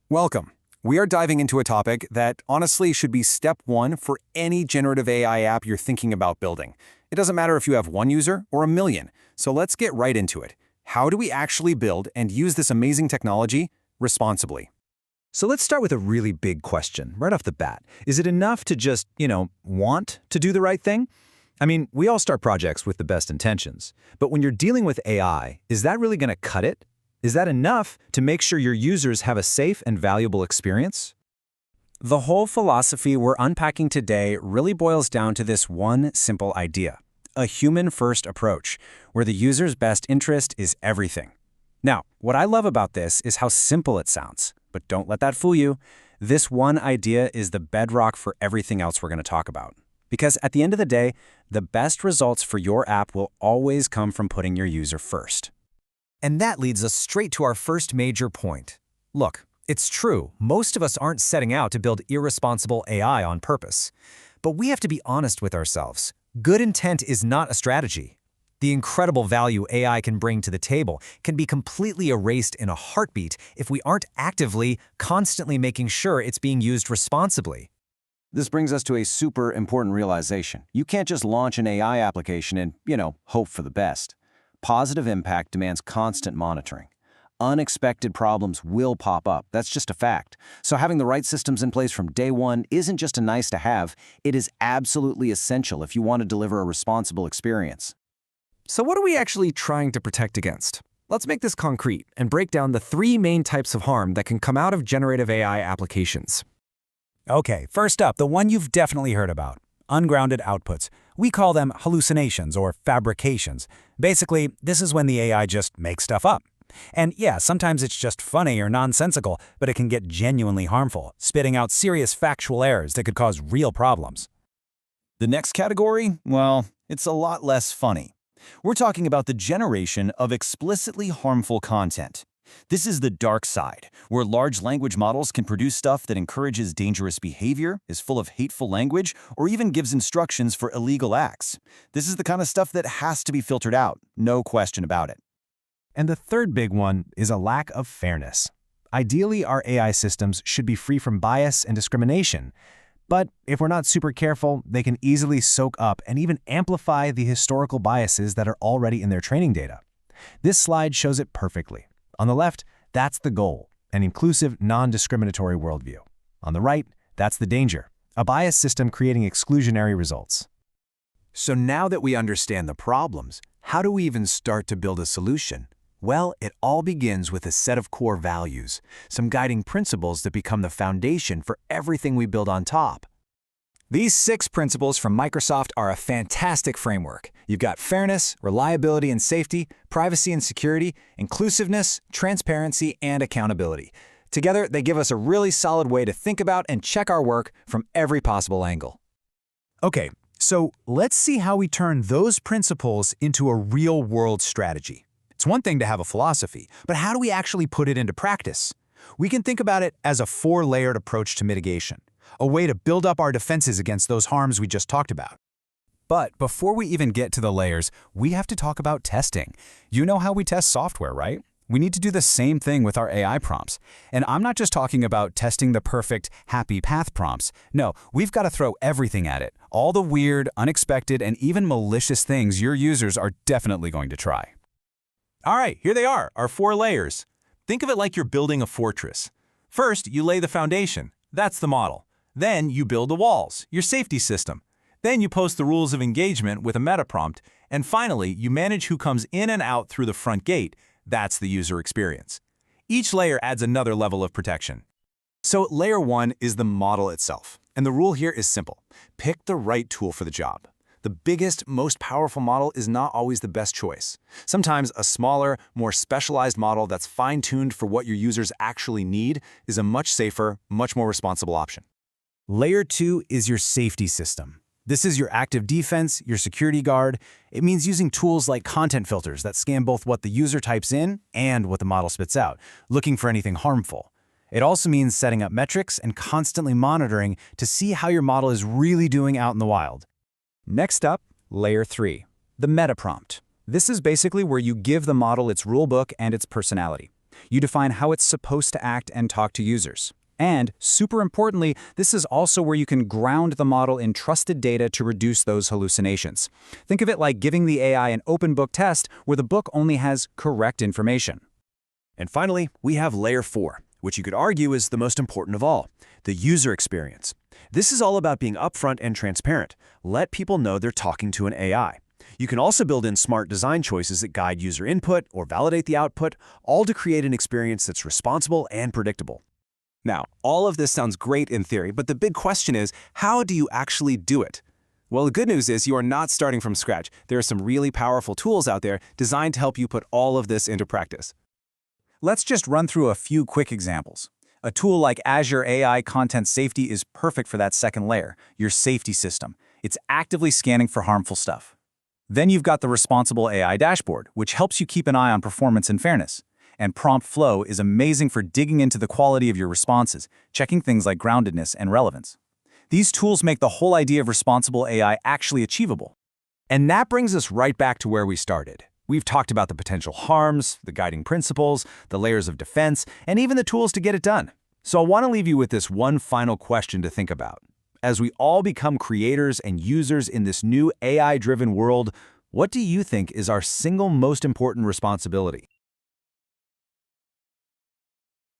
Welcome. We are diving into a topic that honestly should be step one for any generative AI app you're thinking about building. It doesn't matter if you have one user or a million, so let's get right into it. How do we actually build and use this amazing technology responsibly? So let's start with a really big question right off the bat. Is it enough to just, want to do the right thing? I mean, we all start projects with the best intentions. But when you're dealing with AI, is that really going to cut it? Is that enough to make sure your users have a safe and valuable experience? The whole philosophy we're unpacking today really boils down to this one simple idea: a human-first approach, where the user's best interest is everything. Now, what I love about this is how simple it sounds, but don't let that fool you. This one idea is the bedrock for everything else we're going to talk about. Because at the end of the day, the best results for your app will always come from putting your user first. And that leads us straight to our first major point. Look, it's true, most of us aren't setting out to build irresponsible AI on purpose. But we have to be honest with ourselves. Good intent is not a strategy. The incredible value AI can bring to the table can be completely erased in a heartbeat if we aren't actively, constantly making sure it's being used responsibly. This brings us to a super important realization. You can't just launch an AI application and, hope for the best. Positive impact demands constant monitoring. Unexpected problems will pop up. That's just a fact. So having the right systems in place from day one isn't just a nice to have, it is absolutely essential if you want to deliver a responsible experience. So what are we actually trying to protect against? Let's make this concrete and break down the three main types of harm that can come out of generative AI applications. Okay, first up, the one you've definitely heard about: ungrounded outputs. We call them hallucinations or fabrications. Basically, this is when the AI just makes stuff up. And yeah, sometimes it's just funny or nonsensical, but it can get genuinely harmful, spitting out serious factual errors that could cause real problems. The next category? Well, it's a lot less funny. We're talking about the generation of explicitly harmful content. This is the dark side, where large language models can produce stuff that encourages dangerous behavior, is full of hateful language, or even gives instructions for illegal acts. This is the kind of stuff that has to be filtered out, no question about it. And the third big one is a lack of fairness. Ideally, our AI systems should be free from bias and discrimination. But if we're not super careful, they can easily soak up and even amplify the historical biases that are already in their training data. This slide shows it perfectly. On the left, that's the goal, an inclusive, non-discriminatory worldview. On the right, that's the danger, a biased system creating exclusionary results. So now that we understand the problems, how do we even start to build a solution? Well, it all begins with a set of core values, some guiding principles that become the foundation for everything we build on top. These 6 principles from Microsoft are a fantastic framework. You've got fairness, reliability and safety, privacy and security, inclusiveness, transparency, and accountability. Together, they give us a really solid way to think about and check our work from every possible angle. Okay, so let's see how we turn those principles into a real-world strategy. It's one thing to have a philosophy, but how do we actually put it into practice? We can think about it as a 4-layered approach to mitigation, a way to build up our defenses against those harms we just talked about. But before we even get to the layers, we have to talk about testing. You know how we test software, right? We need to do the same thing with our AI prompts. And I'm not just talking about testing the perfect happy path prompts. No, we've got to throw everything at it. All the weird, unexpected, and even malicious things your users are definitely going to try. All right, here they are, our 4 layers. Think of it like you're building a fortress. First, you lay the foundation. That's the model. Then you build the walls, your safety system. Then you post the rules of engagement with a meta prompt. And finally, you manage who comes in and out through the front gate. That's the user experience. Each layer adds another level of protection. So layer 1 is the model itself. And the rule here is simple: pick the right tool for the job. The biggest, most powerful model is not always the best choice. Sometimes a smaller, more specialized model that's fine-tuned for what your users actually need is a much safer, much more responsible option. Layer 2 is your safety system. This is your active defense, your security guard. It means using tools like content filters that scan both what the user types in and what the model spits out, looking for anything harmful. It also means setting up metrics and constantly monitoring to see how your model is really doing out in the wild. Next up, layer 3, the meta prompt. This is basically where you give the model its rulebook and its personality. You define how it's supposed to act and talk to users. And, super importantly, this is also where you can ground the model in trusted data to reduce those hallucinations. Think of it like giving the AI an open book test where the book only has correct information. And finally, we have layer 4, which you could argue is the most important of all, the user experience. This is all about being upfront and transparent. Let people know they're talking to an AI. You can also build in smart design choices that guide user input or validate the output, all to create an experience that's responsible and predictable. Now, all of this sounds great in theory, but the big question is, how do you actually do it? Well, the good news is you are not starting from scratch. There are some really powerful tools out there designed to help you put all of this into practice. Let's just run through a few quick examples. A tool like Azure AI Content Safety is perfect for that second layer, your safety system. It's actively scanning for harmful stuff. Then you've got the Responsible AI dashboard, which helps you keep an eye on performance and fairness. And Prompt Flow is amazing for digging into the quality of your responses, checking things like groundedness and relevance. These tools make the whole idea of responsible AI actually achievable. And that brings us right back to where we started. We've talked about the potential harms, the guiding principles, the layers of defense, and even the tools to get it done. So I want to leave you with this one final question to think about. As we all become creators and users in this new AI-driven world, what do you think is our single most important responsibility?